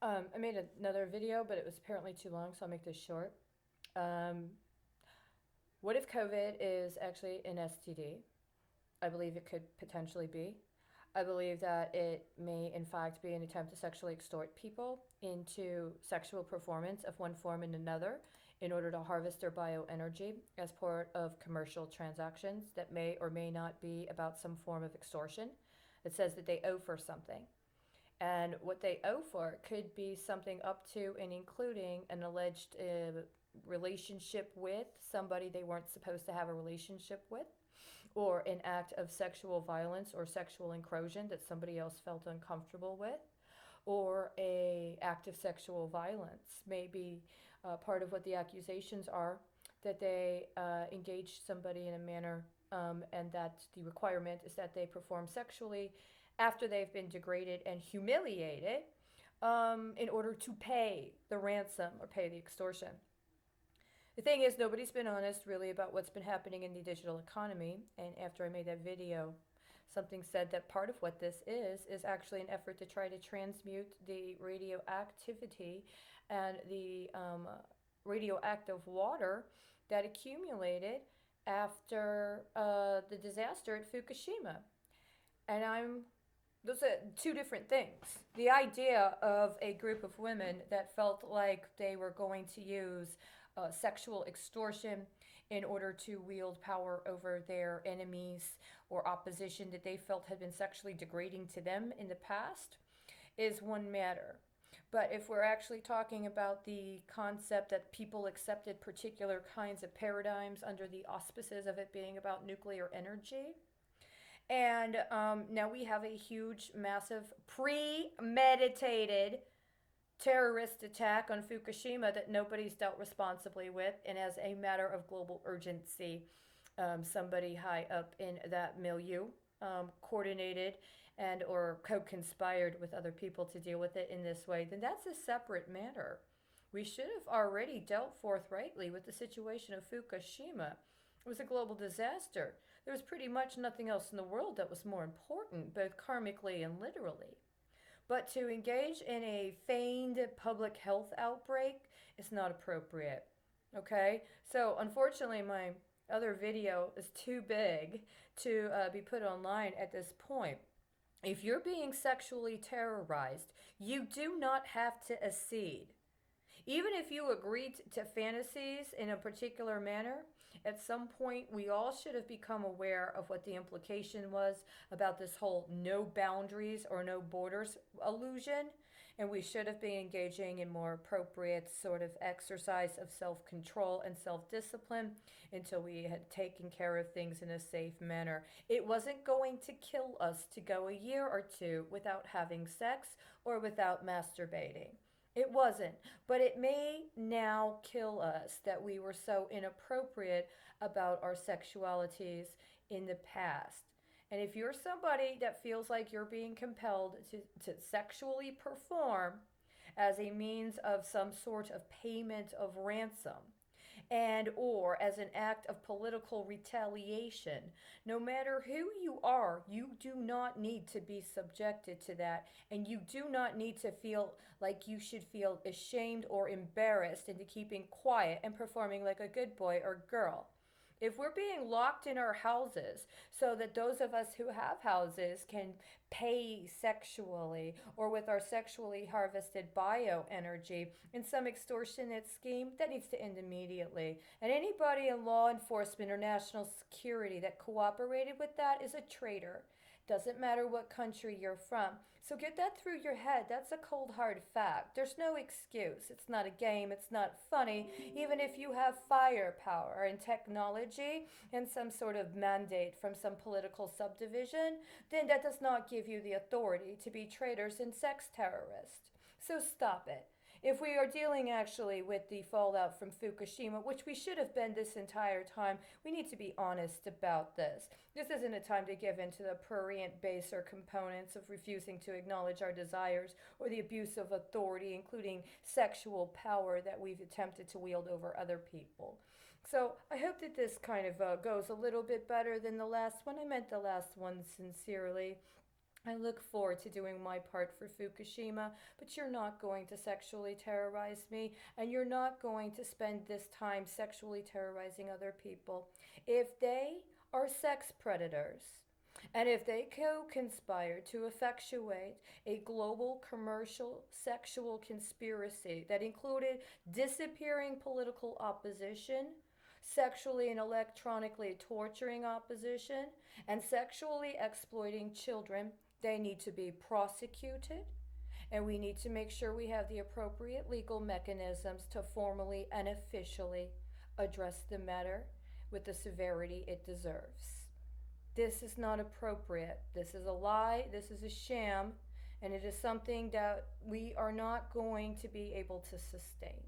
I made another video, but it was apparently too long, so I'll make this short. Um, what if COVID is actually an STD? I believe it could potentially be. I believe that it may, in fact, be an attempt to sexually extort people into sexual performance of one form and another in order to harvest their bioenergy as part of commercial transactions that may or may not be about some form of extortion. It says that they owe for something. And what they owe for could be something up to and including an alleged relationship with somebody they weren't supposed to have a relationship with, or an act of sexual violence or sexual incursion that somebody else felt uncomfortable with, or a act of sexual violence. Maybe part of what the accusations are that they engaged somebody in a manner, and that the requirement is that they perform sexually after they've been degraded and humiliated, in order to pay the ransom or pay the extortion. The thing is, nobody's been honest really about what's been happening in the digital economy. And after I made that video, something said that part of what this is actually an effort to try to transmute the radioactivity and the radioactive water that accumulated after the disaster at Fukushima. And those are two different things. The idea of a group of women that felt like they were going to use sexual extortion in order to wield power over their enemies or opposition that they felt had been sexually degrading to them in the past is one matter. But if we're actually talking about the concept that people accepted particular kinds of paradigms under the auspices of it being about nuclear energy, and now we have a huge, massive, premeditated terrorist attack on Fukushima that nobody's dealt responsibly with, and as a matter of global urgency, somebody high up in that milieu coordinated and or co-conspired with other people to deal with it in this way, then that's a separate matter. We should have already dealt forthrightly with the situation of Fukushima. It was a global disaster. There was pretty much nothing else in the world that was more important, both karmically and literally. But to engage in a feigned public health outbreak is not appropriate. Okay? So, unfortunately, my other video is too big to be put online at this point. If you're being sexually terrorized, you do not have to accede. Even if you agreed to fantasies in a particular manner, at some point we all should have become aware of what the implication was about this whole no boundaries or no borders illusion. And we should have been engaging in more appropriate sort of exercise of self control and self discipline until we had taken care of things in a safe manner. It wasn't going to kill us to go a year or two without having sex or without masturbating. It wasn't. But it may now kill us that we were so inappropriate about our sexualities in the past. And if you're somebody that feels like you're being compelled to sexually perform as a means of some sort of payment of ransom, and or as an act of political retaliation, no matter who you are, you do not need to be subjected to that, and you do not need to feel like you should feel ashamed or embarrassed into keeping quiet and performing like a good boy or girl. If we're being locked in our houses so that those of us who have houses can pay sexually or with our sexually harvested bioenergy in some extortionate scheme, that needs to end immediately. And anybody in law enforcement or national security that cooperated with that is a traitor. Doesn't matter what country you're from. So get that through your head. That's a cold hard fact. There's no excuse. It's not a game. It's not funny. Even if you have firepower and technology and some sort of mandate from some political subdivision, then that does not give you the authority to be traitors and sex terrorists. So stop it. If we are dealing actually with the fallout from Fukushima, which we should have been this entire time, we need to be honest about this. This isn't a time to give in to the prurient baser components of refusing to acknowledge our desires or the abuse of authority, including sexual power that we've attempted to wield over other people. So I hope that this kind of goes a little bit better than the last one. I meant the last one sincerely. I look forward to doing my part for Fukushima, but you're not going to sexually terrorize me, and you're not going to spend this time sexually terrorizing other people. If they are sex predators, and if they co conspire to effectuate a global commercial sexual conspiracy that included disappearing political opposition, sexually and electronically torturing opposition, and sexually exploiting children, they need to be prosecuted, and we need to make sure we have the appropriate legal mechanisms to formally and officially address the matter with the severity it deserves. This is not appropriate. This is a lie. This is a sham. And it is something that we are not going to be able to sustain.